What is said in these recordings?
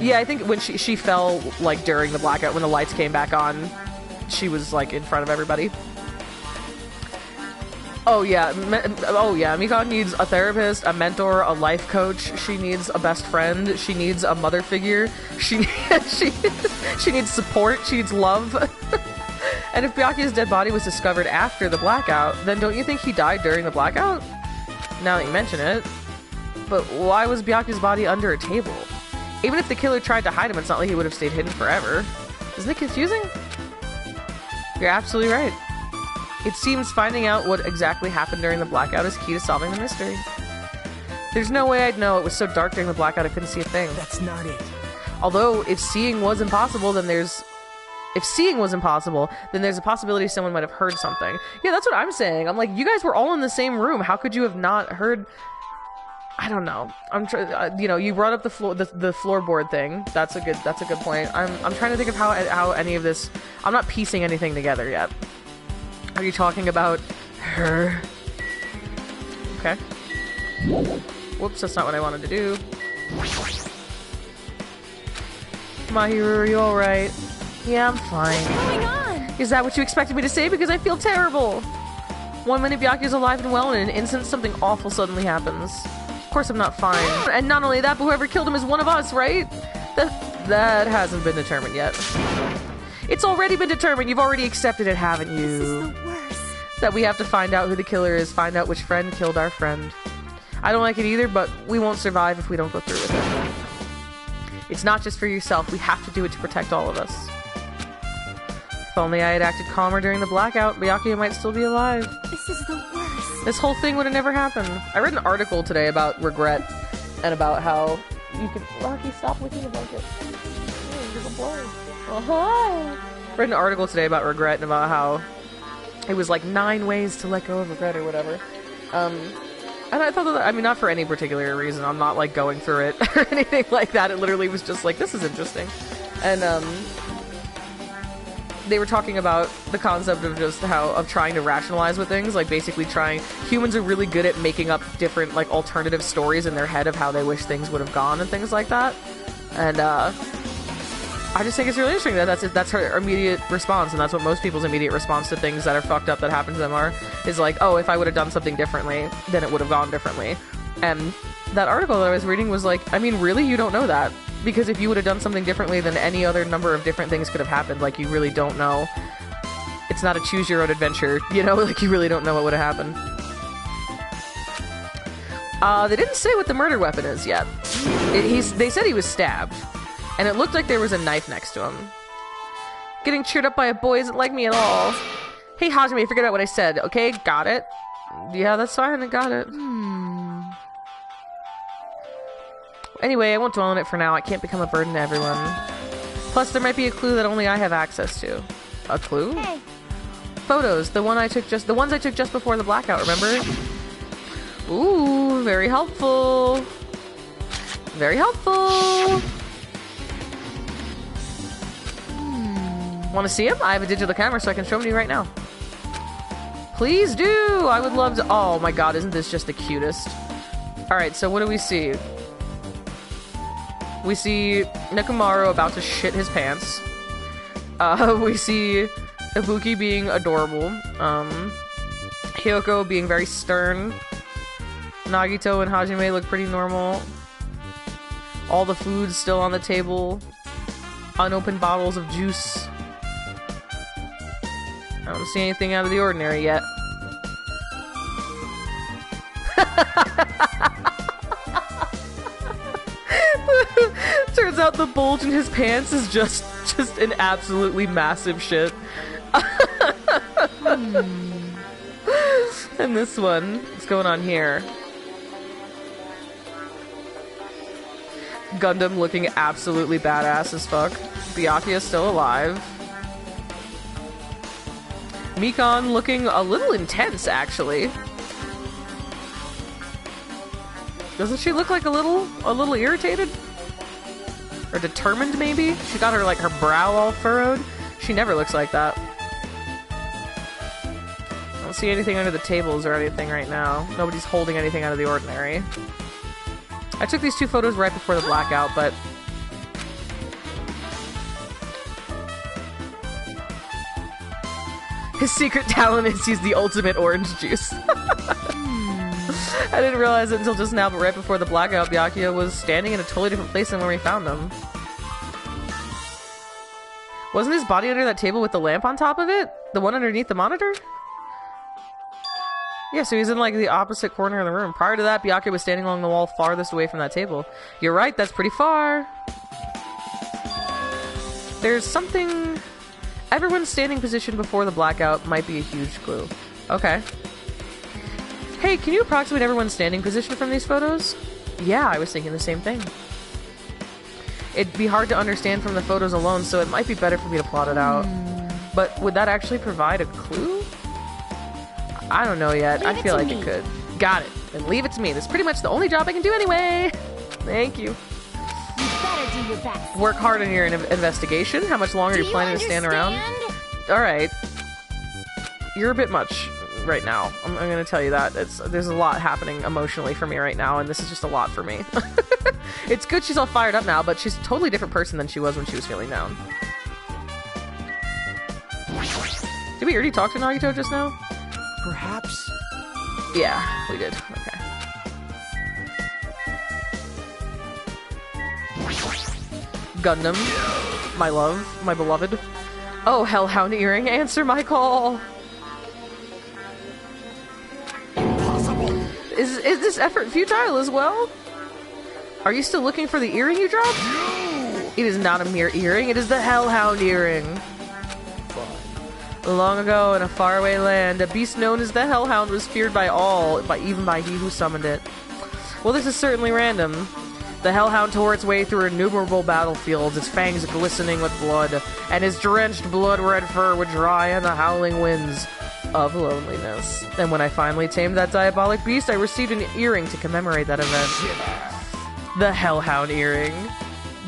Yeah, I think when she fell, like, during the blackout, when the lights came back on, she was, like, in front of everybody. Oh yeah, Mikon needs a therapist, a mentor, a life coach. She needs a best friend. She needs a mother figure. She needs support. She needs love. And if Byakuya's dead body was discovered after the blackout, then don't you think he died during the blackout? Now that you mention it. But why was Byakuya's body under a table? Even if the killer tried to hide him, it's not like he would have stayed hidden forever. Isn't it confusing? You're absolutely right. It seems finding out what exactly happened during the blackout is key to solving the mystery. There's no way I'd know. It was so dark during the blackout I couldn't see a thing. That's not it. Although, if seeing was impossible, then there's a possibility someone might have heard something. Yeah, that's what I'm saying. I'm like, you guys were all in the same room. How could you have not heard... I don't know. I'm trying. You know, you brought up the floorboard thing. That's a good point. I'm trying to think of how any of this... I'm not piecing anything together yet. Are you talking about her? Okay. Whoops, that's not what I wanted to do. Mahiru, are you alright? Yeah, I'm fine. What's going on? Is that what you expected me to say? Because I feel terrible. 1 minute Byakuya's alive and well, and in an instant something awful suddenly happens. Of course I'm not fine. And not only that, but whoever killed him is one of us, right? That hasn't been determined yet. It's already been determined. You've already accepted it, haven't you? This is the worst. That we have to find out who the killer is, find out which friend killed our friend. I don't like it either, but we won't survive if we don't go through with it. It's not just for yourself. We have to do it to protect all of us. If only I had acted calmer during the blackout, Byakuya might still be alive. This is the worst. This whole thing would have never happened. I read an article today about regret and about how you could... Rocky, stop licking the blanket. You're a boy. Read an article today about regret and about how it was like 9 ways to let go of regret or whatever. And I thought that, I mean, not for any particular reason. I'm not like going through it or anything like that. It literally was just like, this is interesting. And they were talking about the concept of just of trying to rationalize with things, like basically humans are really good at making up different like alternative stories in their head of how they wish things would have gone and things like that. And I just think it's really interesting that that's her immediate response, and that's what most people's immediate response to things that are fucked up that happen to them is like, oh, if I would have done something differently, then it would have gone differently. And that article that I was reading was like, I mean, really, you don't know that. Because if you would have done something differently, then any other number of different things could have happened. Like, you really don't know. It's not a choose-your-own-adventure, you know? Like, you really don't know what would have happened. They didn't say what the murder weapon is yet. They said he was stabbed. And it looked like there was a knife next to him. Getting cheered up by a boy isn't like me at all. Hey, Hajime, forget about what I said, okay? Got it? Yeah, that's fine, I got it. Anyway, I won't dwell on it for now. I can't become a burden to everyone. Plus, there might be a clue that only I have access to. A clue? Hey. Photos. The ones I took just before the blackout, remember? Ooh, very helpful. Very helpful. Want to see him? I have a digital camera, so I can show them to you right now. Please do! I would love to... Oh my god, isn't this just the cutest? Alright, so what do we see? We see Nekomaru about to shit his pants. We see Ibuki being adorable. Hyoko being very stern. Nagito and Hajime look pretty normal. All the food's still on the table. Unopened bottles of juice. I don't see anything out of the ordinary yet. Turns out the bulge in his pants is just an absolutely massive shit. And this one, what's going on here? Gundham looking absolutely badass as fuck. Byakuya's still alive. Mikon looking a little intense, actually. Doesn't she look like a little irritated? Or determined, maybe? She got her, like, her brow all furrowed. She never looks like that. I don't see anything under the tables or anything right now. Nobody's holding anything out of the ordinary. I took these 2 photos right before the blackout, but His secret talent is he's the ultimate orange juice. I didn't realize it until just now, but right before the blackout, Byakuya was standing in a totally different place than where we found him. Wasn't his body under that table with the lamp on top of it? The one underneath the monitor? Yeah, so he's in like the opposite corner of the room. Prior to that, Byakuya was standing along the wall farthest away from that table. You're right, that's pretty far. There's something... Everyone's standing position before the blackout might be a huge clue. Okay. Hey, can you approximate everyone's standing position from these photos? Yeah, I was thinking the same thing. It'd be hard to understand from the photos alone, so it might be better for me to plot it out. But would that actually provide a clue? I don't know yet. I feel like it could. Got it. Then leave it to me. That's pretty much the only job I can do anyway. Thank you. You better do your best. Work hard on your investigation. How much longer are you planning to stand around? Alright. You're a bit much right now. I'm gonna tell you that. There's a lot happening emotionally for me right now, and this is just a lot for me. It's good she's all fired up now, but she's a totally different person than she was when she was feeling down. Did we already talk to Nagito just now? Perhaps? Yeah, we did. Okay. Gundham, my love, my beloved. Oh, Hellhound Earring, answer my call. Impossible. Is this effort futile as well? Are you still looking for the earring you dropped? It is not a mere earring, it is the Hellhound Earring. Long ago, in a faraway land, a beast known as the Hellhound was feared by all, even by he who summoned it. Well, this is certainly random. The Hellhound tore its way through innumerable battlefields, its fangs glistening with blood, and his drenched blood-red fur would dry in the howling winds of loneliness. And when I finally tamed that diabolic beast, I received an earring to commemorate that event. The Hellhound Earring.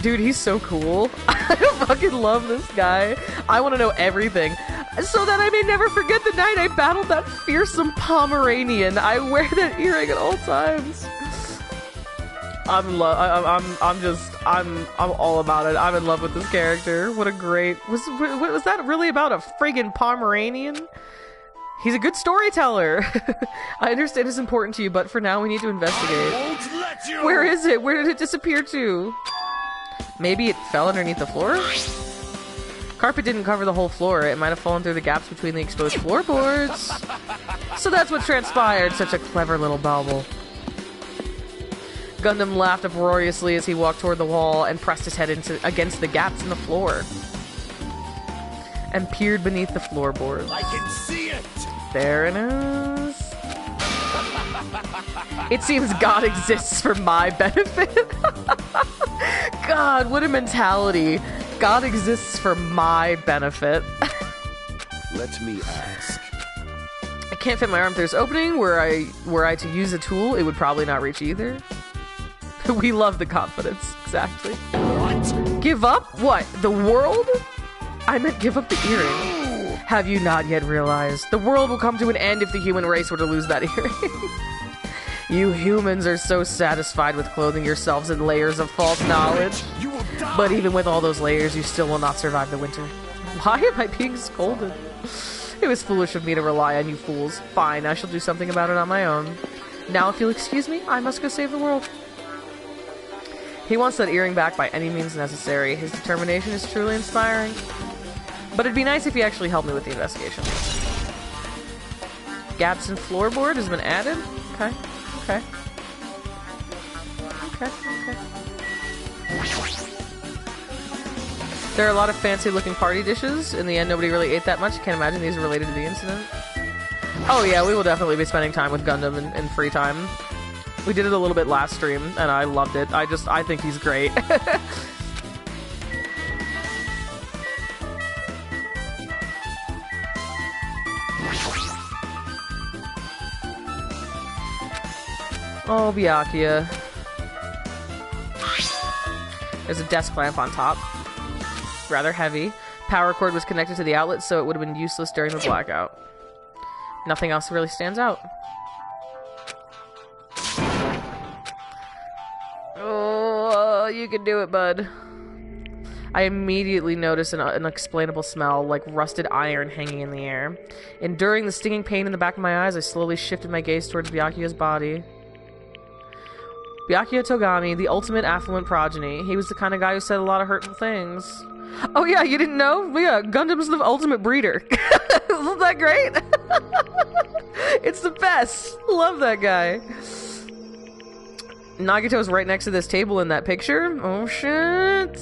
Dude, he's so cool. I fucking love this guy. I want to know everything. So that I may never forget the night I battled that fearsome Pomeranian. I wear that earring at all times. I'm all about it. I'm in love with this character. What a great... Was that really about a friggin' Pomeranian? He's a good storyteller. I understand it's important to you, but for now we need to investigate. Where is it? Where did it disappear to? Maybe it fell underneath the floor? Carpet didn't cover the whole floor. It might have fallen through the gaps between the exposed floorboards. So that's what transpired. Such a clever little bauble. Gundham laughed uproariously as he walked toward the wall and pressed his head against the gaps in the floor. And peered beneath the floorboards. I can see it! There it is. It seems God exists for my benefit. God, what a mentality. God exists for my benefit. Let me ask. I can't fit my arm through this opening. Were I to use a tool, it would probably not reach either. We love the confidence. Exactly. What? Give up? What? The world? I meant give up the earring. Have you not yet realized? The world will come to an end if the human race were to lose that earring. You humans are so satisfied with clothing yourselves in layers of false knowledge. You will die. But even with all those layers, you still will not survive the winter. Why am I being scolded? It was foolish of me to rely on you fools. Fine, I shall do something about it on my own. Now, if you'll excuse me, I must go save the world. He wants that earring back by any means necessary. His determination is truly inspiring. But it'd be nice if he actually helped me with the investigation. Gaps in floorboard has been added? Okay. Okay. Okay, okay. There are a lot of fancy-looking party dishes. In the end, nobody really ate that much. Can't imagine these are related to the incident. Oh yeah, we will definitely be spending time with Gundham in free time. We did it a little bit last stream, and I loved it. I think he's great. Oh, Byakuya. There's a desk lamp on top. Rather heavy. Power cord was connected to the outlet, so it would have been useless during the blackout. Nothing else really stands out. Oh, you can do it, bud. I immediately notice an unexplainable smell, like rusted iron hanging in the air. Enduring the stinging pain in the back of my eyes, I slowly shifted my gaze towards Byakuya's body. Byakuya Togami, the ultimate affluent progeny. He was the kind of guy who said a lot of hurtful things. Oh yeah, you didn't know? Well, yeah, Gundam's the ultimate breeder. Isn't that great? It's the best. Love that guy. Nagito's right next to this table in that picture. Oh shit.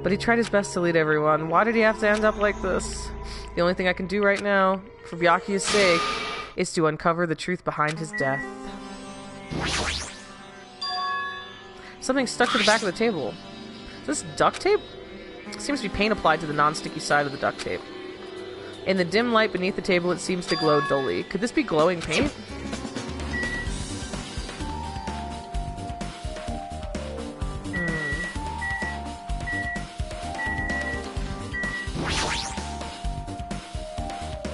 But he tried his best to lead everyone. Why did he have to end up like this? The only thing I can do right now, for Byakuya's sake, is to uncover the truth behind his death. Something stuck to the back of the table. Is this duct tape? Seems to be paint applied to the non-sticky side of the duct tape. In the dim light beneath the table, it seems to glow dully. Could this be glowing paint?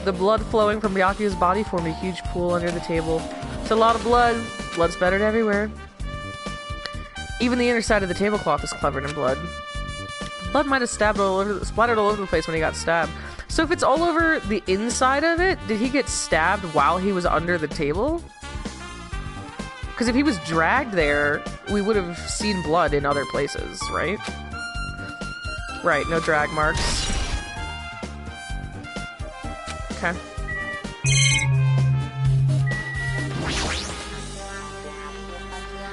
The blood flowing from Byakuya's body formed a huge pool under the table. It's a lot of blood. Blood spattered everywhere. Even the inner side of the tablecloth is covered in blood. Blood might have splattered all over the place when he got stabbed. So if it's all over the inside of it, did he get stabbed while he was under the table? Because if he was dragged there, we would have seen blood in other places, right? Right, no drag marks. Okay.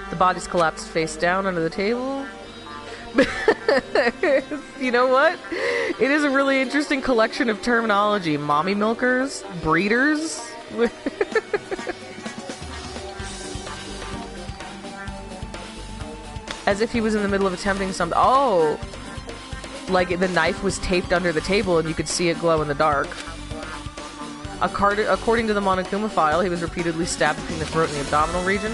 The body's collapsed face down under the table. You know what? It is a really interesting collection of terminology. Mommy milkers, breeders. As if he was in the middle of attempting something. Oh! Like the knife was taped under the table and you could see it glow in the dark. According to the Monokuma file, he was repeatedly stabbed between the throat and the abdominal region.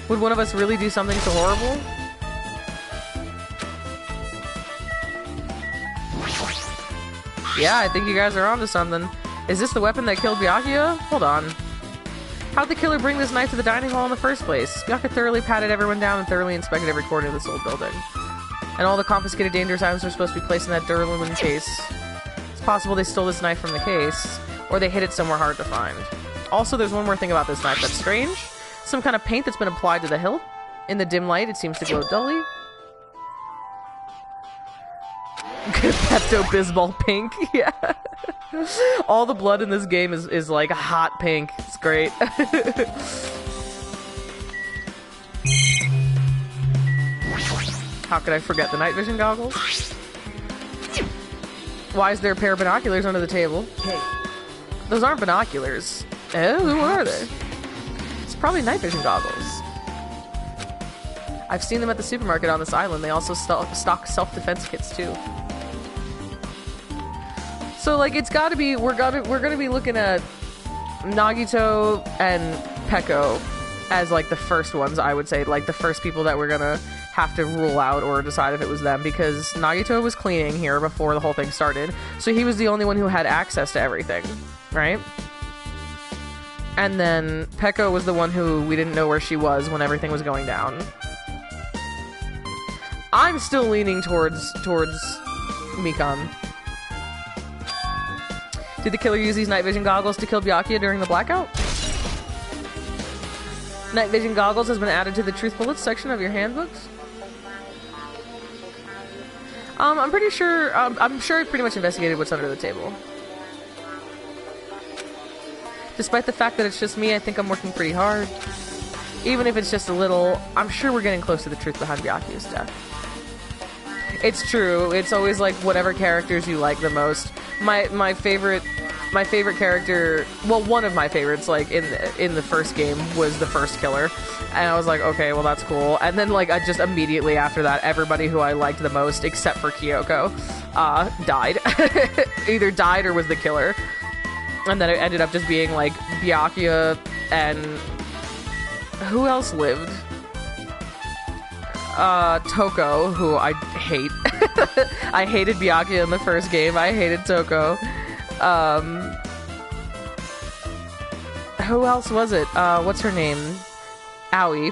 Would one of us really do something so horrible? Yeah, I think you guys are onto something. Is this the weapon that killed Byakuya? Hold on. How'd the killer bring this knife to the dining hall in the first place? Byakuya thoroughly patted everyone down and thoroughly inspected every corner of this old building. And all the confiscated dangerous items were supposed to be placed in that duralumin case. It's possible they stole this knife from the case, or they hid it somewhere hard to find. Also, there's one more thing about this knife that's strange. Some kind of paint that's been applied to the hilt. In the dim light, it seems to glow dully. Pepto-Bismol pink, yeah. All the blood in this game is like hot pink. It's great. How could I forget the night vision goggles? Why is there a pair of binoculars under the table? Hey. Those aren't binoculars. Oh, who are they? It's probably night vision goggles. I've seen them at the supermarket on this island. They also stock self-defense kits too. So like it's gotta be we're gonna be looking at Nagito and Peko as like the first ones, I would say, like the first people that we're gonna have to rule out or decide if it was them, because Nagito was cleaning here before the whole thing started, so he was the only one who had access to everything, right? And then Peko was the one who we didn't know where she was when everything was going down. I'm still leaning towards Mikan. Did the killer use these night vision goggles to kill Byakuya during the blackout? Night vision goggles has been added to the truth bullets section of your handbooks. I'm pretty sure, I'm sure I pretty much investigated what's under the table. Despite the fact that it's just me, I think I'm working pretty hard. Even if it's just a little, I'm sure we're getting close to the truth behind Byakuya's death. It's true. It's always like whatever characters you like the most. My favorite character, well, one of my favorites, like in the first game, was the first killer, and I was like, okay, well that's cool. And then like I just immediately after that, everybody who I liked the most, except for Kyoko, died. Either died or was the killer, and then it ended up just being like Byakuya and who else lived? Toko, who I hate. I hated Byakuya in the first game. I hated Toko. Who else was it? What's her name? Aoi.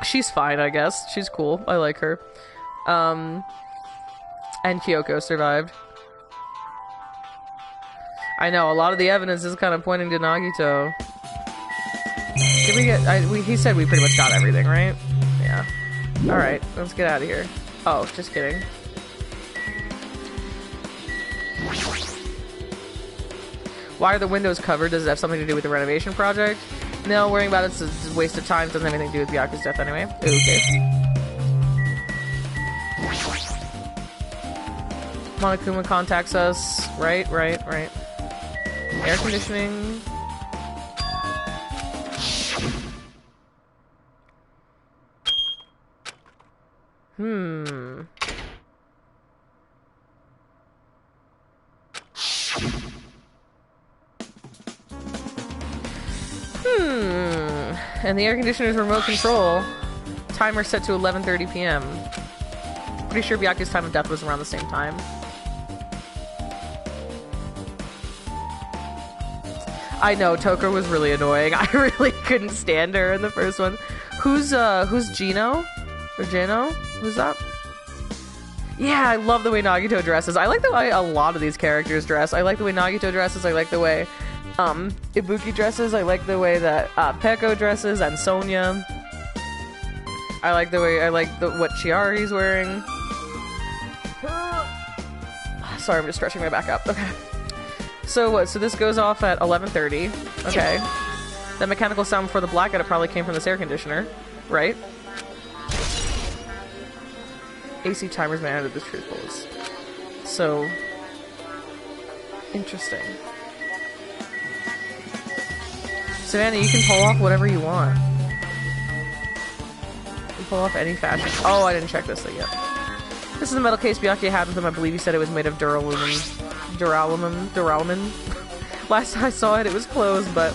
She's fine, I guess. She's cool. I like her. And Kyoko survived. I know, a lot of the evidence is kind of pointing to Nagito. Did we get... he said we pretty much got everything, right? Yeah. Alright, let's get out of here. Oh, just kidding. Why are the windows covered? Does it have something to do with the renovation project? No, worrying about it's a waste of time. It doesn't have anything to do with Byakuya's death anyway. Okay. Monokuma contacts us. Right. Air conditioning. And the air conditioner's remote control. Timer set to 11:30 p.m. Pretty sure Byakuya's time of death was around the same time. I know, Toko was really annoying. I really couldn't stand her in the first one. Who's Gino? Or Jano? Who's that? Yeah, I love the way Nagito dresses. I like the way a lot of these characters dress. I like the way Nagito dresses. I like the way Ibuki dresses. I like the way that Peko dresses and Sonya. I like what Chiari's wearing. Sorry, I'm just stretching my back up. Okay. So what? So this goes off at 11:30. Okay. That mechanical sound before the blackout, it probably came from this air conditioner, right? AC timers may add the truth holes. So interesting. Savannah, you can pull off whatever you want. You can pull off any fashion. Oh, I didn't check this thing yet. This is the metal case Byakuya had with him. I believe he said it was made of duralumin. Last time I saw it, it was closed, but...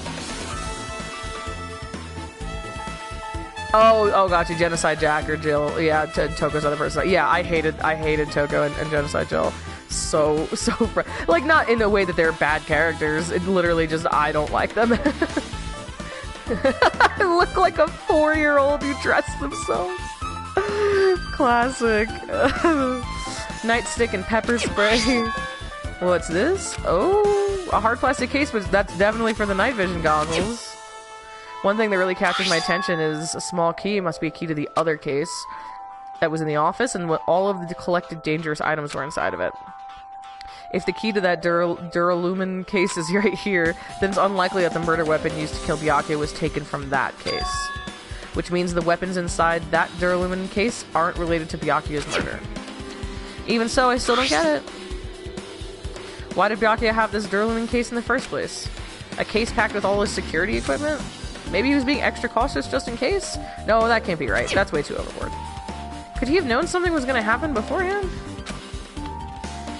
Oh, gotcha. Genocide Jack or Jill. Yeah, Toko's other person. Yeah, I hated Toko and Genocide Jill. So, like, not in a way that they're bad characters. It literally just, I don't like them. I look like a 4-year-old who dressed themselves. Classic. Nightstick and pepper spray. What's this? Oh, a hard plastic case, but that's definitely for the night vision goggles. One thing that really captures my attention is a small key. It must be a key to the other case that was in the office, and what all of the collected dangerous items were inside of it. If the key to that duralumin case is right here, then it's unlikely that the murder weapon used to kill Byakuya was taken from that case. Which means the weapons inside that duralumin case aren't related to Byakuya's murder. Even so, I still don't get it. Why did Byakuya have this duralumin case in the first place? A case packed with all his security equipment? Maybe he was being extra cautious just in case? No, that can't be right. That's way too overboard. Could he have known something was going to happen beforehand?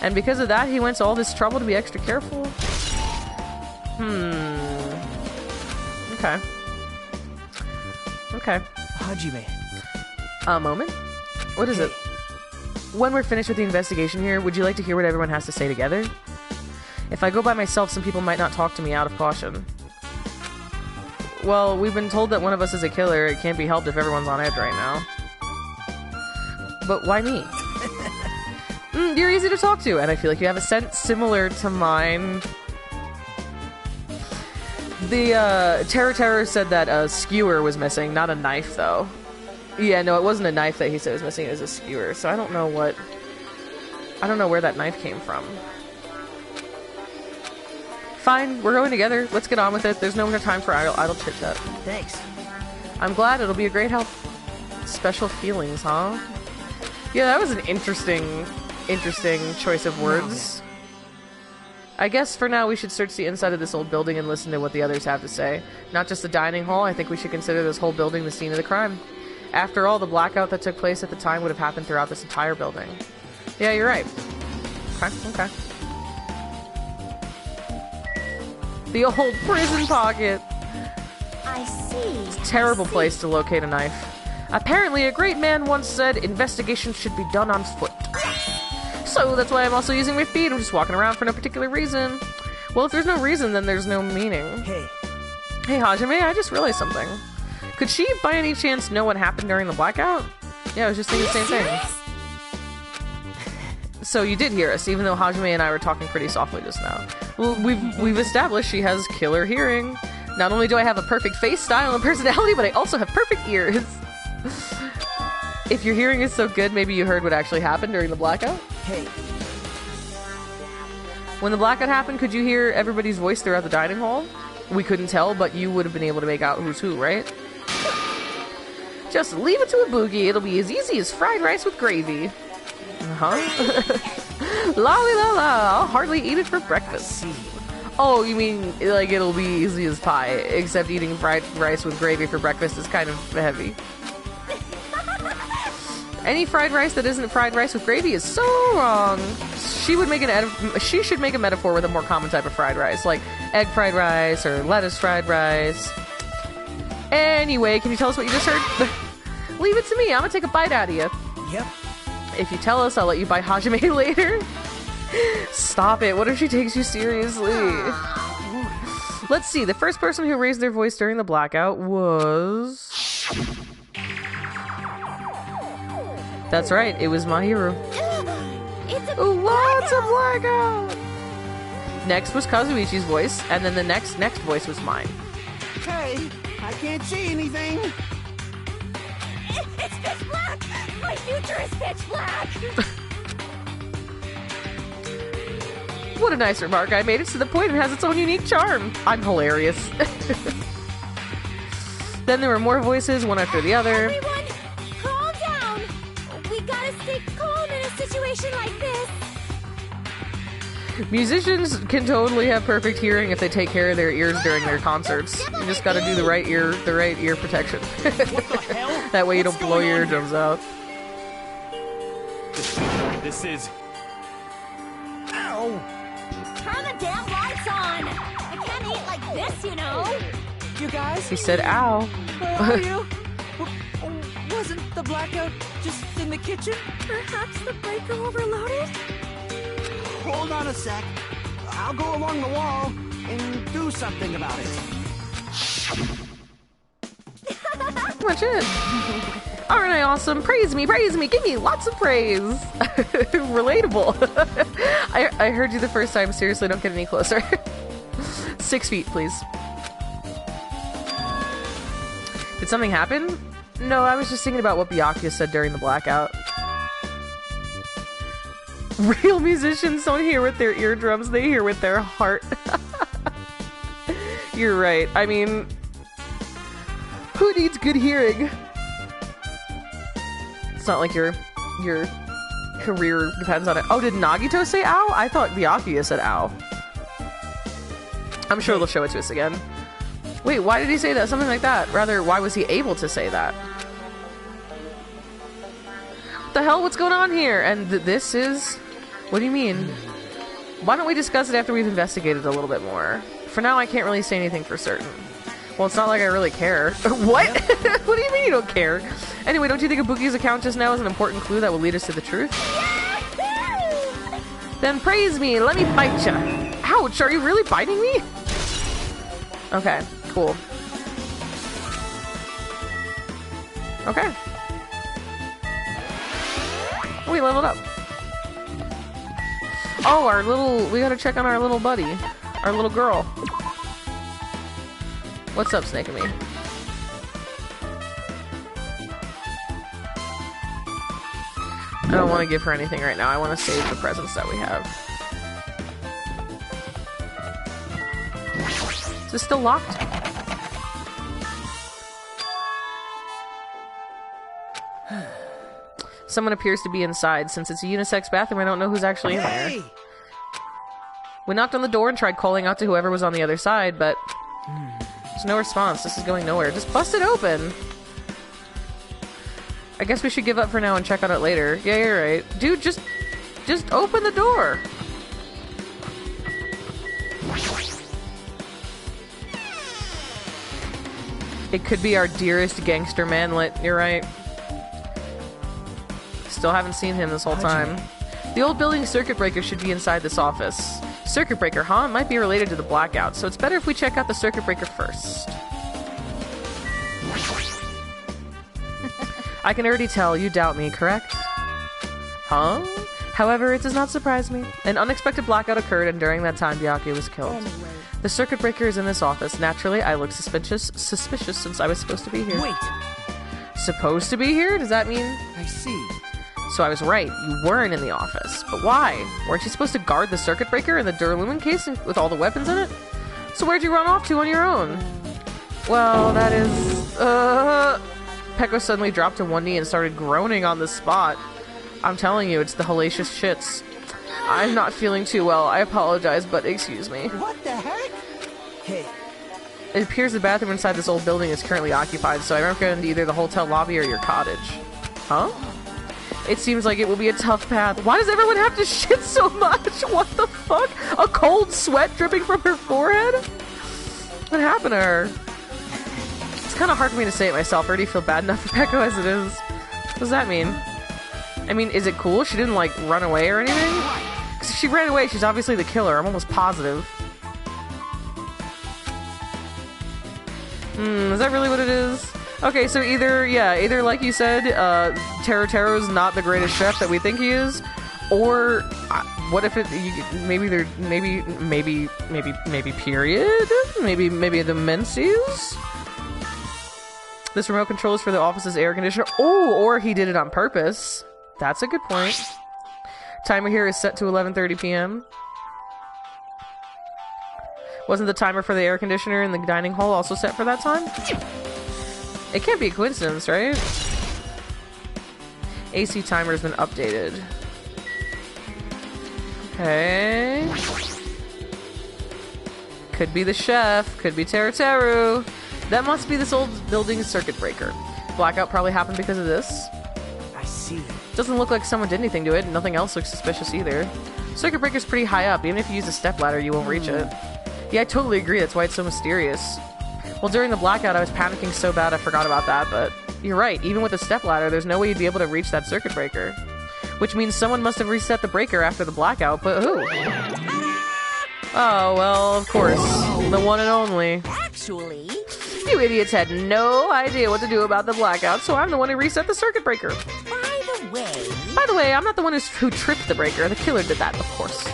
And because of that, he went to all this trouble to be extra careful? Okay. Okay. Hajime. A moment? What is it? When we're finished with the investigation here, would you like to hear what everyone has to say together? If I go by myself, some people might not talk to me out of caution. Well, we've been told that one of us is a killer. It can't be helped if everyone's on edge right now. But why me? You're easy to talk to, and I feel like you have a sense similar to mine. The, Terror said that a skewer was missing, not a knife, though. Yeah, no, it wasn't a knife that he said was missing, it was a skewer, so I don't know where that knife came from. Fine, we're going together. Let's get on with it. There's no more time for idle chit-chat. Thanks. I'm glad. It'll be a great help. Special feelings, huh? Yeah, that was an interesting choice of words. I guess for now we should search the inside of this old building and listen to what the others have to say. Not just the dining hall, I think we should consider this whole building the scene of the crime. After all, the blackout that took place at the time would have happened throughout this entire building. Yeah, you're right. Okay. The old prison pocket! I see. It's a terrible place to locate a knife. Apparently, a great man once said, investigation should be done on foot. So that's why I'm also using my feet. I'm just walking around for no particular reason. Well, if there's no reason, then there's no meaning. Hey, Hajime, I just realized something. Could she, by any chance, know what happened during the blackout? Yeah, I was just thinking the same thing. So you did hear us, even though Hajime and I were talking pretty softly just now. Well, we've established she has killer hearing. Not only do I have a perfect face, style, and personality, but I also have perfect ears. If your hearing is so good, maybe you heard what actually happened during the blackout? Hey, When the blackout happened, could you hear everybody's voice throughout the dining hall? We couldn't tell, but you would have been able to make out who's who, right? Just leave it to a boogie. It'll be as easy as fried rice with gravy. Uh-huh. Lolly la la, I'll hardly eat it for breakfast. Oh, you mean, like, it'll be easy as pie, except eating fried rice with gravy for breakfast is kind of heavy. Any fried rice that isn't fried rice with gravy is so wrong. She should make a metaphor with a more common type of fried rice, like egg fried rice or lettuce fried rice. Anyway, can you tell us what you just heard? Leave it to me. I'm gonna take a bite out of you. yep. If you tell us, I'll let you buy Hajime later. Stop it. What if she takes you seriously? Let's see. The first person who raised their voice during the blackout was... That's right. It was Mahiru. It's a Lots of blackout! Next was Kazuichi's voice, and then the next voice was mine. Hey, I can't see anything. It's pitch black! My future is pitch black! What a nice remark. I made it to the point and has its own unique charm. I'm hilarious. Then there were more voices, one after the other. Everyone, calm down! We gotta stay calm in a situation like this. Musicians can totally have perfect hearing if they take care of their ears during their concerts. You just gotta do the right ear protection. That way you don't blow your eardrums out. This is... Ow! Turn the damn lights on! I can't eat like this, you know? You guys, He said, ow. where are you? Wasn't the blackout just in the kitchen? Perhaps the breaker overloaded? Hold on a sec. I'll go along the wall and do something about it. Pretty much it. Aren't I awesome? Praise me, give me lots of praise. Relatable. I heard you the first time. Seriously, don't get any closer. 6 feet, please. Did something happen? No, I was just thinking about what Byakuya said during the blackout. Real musicians don't hear with their eardrums, they hear with their heart. You're right. I mean, who needs good hearing? It's not like your career depends on it. Oh, did Nagito say ow? I thought Byakuya said ow. I'm sure they'll show it to us again. Wait, why did he say that? Something like that. Rather, why was he able to say that? What the hell? What's going on here? And this is... What do you mean? Why don't we discuss it after we've investigated a little bit more? For now, I can't really say anything for certain. Well, it's not like I really care. What? What do you mean you don't care? Anyway, don't you think Ibuki's account just now is an important clue that will lead us to the truth? Then praise me. Let me bite ya. Ouch, are you really biting me? Okay, cool. Okay. We leveled up. Oh, we gotta check on our little buddy. Our little girl. What's up, Snake and me? I don't want to give her anything right now. I want to save the presents that we have. Is this still locked? Someone appears to be inside. Since it's a unisex bathroom, I don't know who's actually in there. Hey! We knocked on the door and tried calling out to whoever was on the other side, but there's no response. This is going nowhere. Just bust it open! I guess we should give up for now and check on it later. Yeah, you're right. Dude, just open the door! It could be our dearest gangster manlet. You're right. Still haven't seen him this whole time. The old building circuit breaker should be inside this office. Circuit breaker, huh? It might be related to the blackout, so it's better if we check out the circuit breaker first. I can already tell you doubt me, correct? Huh? However, it does not surprise me. An unexpected blackout occurred, and during that time, Byakuya was killed. Anyway. The circuit breaker is in this office. Naturally, I look suspicious since I was supposed to be here. Wait, Supposed to be here? Does that mean... I see. So I was right. You weren't in the office. But why? Weren't you supposed to guard the circuit breaker in the Duralumin case with all the weapons in it? So where'd you run off to on your own? Well, that is... Peko suddenly dropped to one knee and started groaning on the spot. I'm telling you, it's the hellacious shits. I'm not feeling too well. I apologize, but excuse me. What the heck? Hey, It appears the bathroom inside this old building is currently occupied, so I recommend either the hotel lobby or your cottage. Huh? It seems like it will be a tough path. Why does everyone have to shit so much? What the fuck? A cold sweat dripping from her forehead? What happened to her? It's kind of hard for me to say it myself. I already feel bad enough for Peko as it is. What does that mean? I mean, is it cool? She didn't, like, run away or anything? 'Cause if she ran away, she's obviously the killer. I'm almost positive. Is that really what it is? Okay, so either like you said, Teru's not the greatest chef that we think he is, or what if it? Maybe period. Maybe the menses. This remote control is for the office's air conditioner. Oh, or he did it on purpose. That's a good point. Timer here is set to 11:30 p.m. Wasn't the timer for the air conditioner in the dining hall also set for that time? It can't be a coincidence, right? AC timer's been updated. Okay. Could be the chef. Could be Teru. That must be this old building circuit breaker. Blackout probably happened because of this. I see. Doesn't look like someone did anything to it. Nothing else looks suspicious either. Circuit breaker's pretty high up. Even if you use a stepladder, you won't reach it. Yeah, I totally agree. That's why it's so mysterious. Well, during the blackout, I was panicking so bad I forgot about that, but you're right. Even with a stepladder, there's no way you'd be able to reach that circuit breaker. Which means someone must have reset the breaker after the blackout, but who? Oh, well, of course. The one and only. Actually, You idiots had no idea what to do about the blackout, so I'm the one who reset the circuit breaker. by By the way, I'm not the one who tripped the breaker. The killer did that, of course.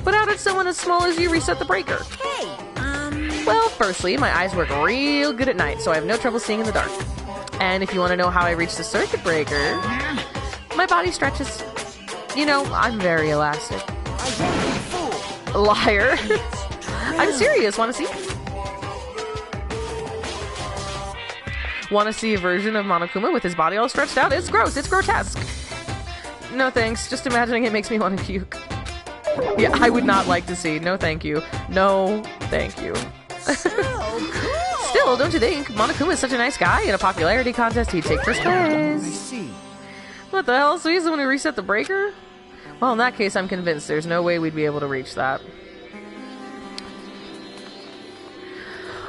But how did someone as small as you reset the breaker? hey, Well, firstly, my eyes work real good at night, so I have no trouble seeing in the dark. And if you want to know how I reach the circuit breaker, my body stretches. You know, I'm very elastic. Liar. I'm serious. Want to see? Want to see a version of Monokuma with his body all stretched out? It's gross. It's grotesque. No thanks. Just imagining it makes me want to puke. Yeah, I would not like to see. No thank you. No thank you. Still, don't you think? Monokuma is such a nice guy. In a popularity contest, he'd take first I place. see. What the hell? So he's the one who reset the breaker? Well, in that case, I'm convinced there's no way we'd be able to reach that.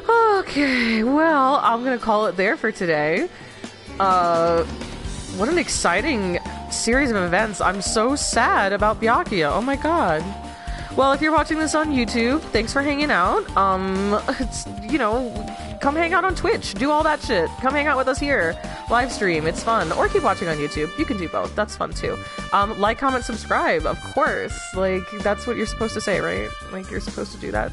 Okay, well, I'm gonna call it there for today. What an exciting series of events. I'm so sad about Byakuya. Oh my god. Well, if you're watching this on YouTube, thanks for hanging out. Come hang out on Twitch. Do all that shit. Come hang out with us here. Live stream. It's fun. Or keep watching on YouTube. You can do both. That's fun too. Like, comment, subscribe. Of course. Like, that's what you're supposed to say, right? Like, you're supposed to do that.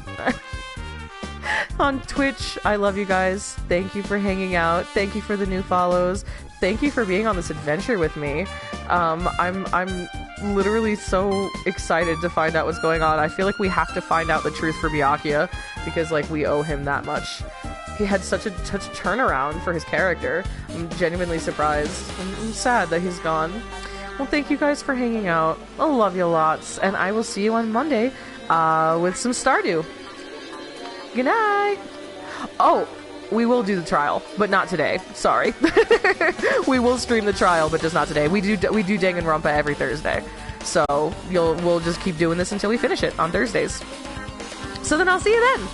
On Twitch, I love you guys. Thank you for hanging out. Thank you for the new follows. Thank you for being on this adventure with me. I'm literally so excited to find out what's going on. I feel like we have to find out the truth for Byakuya because, like, we owe him that much. He had such a turnaround for his character. I'm genuinely surprised. I'm sad that he's gone. Well, thank you guys for hanging out. I love you lots, and I will see you on Monday with some Stardew. Good night. Oh, we will do the trial, but not today. Sorry. We will stream the trial, but just not today. We do Danganronpa every Thursday, so we'll just keep doing this until we finish it on Thursdays. So then I'll see you then.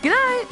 Good night.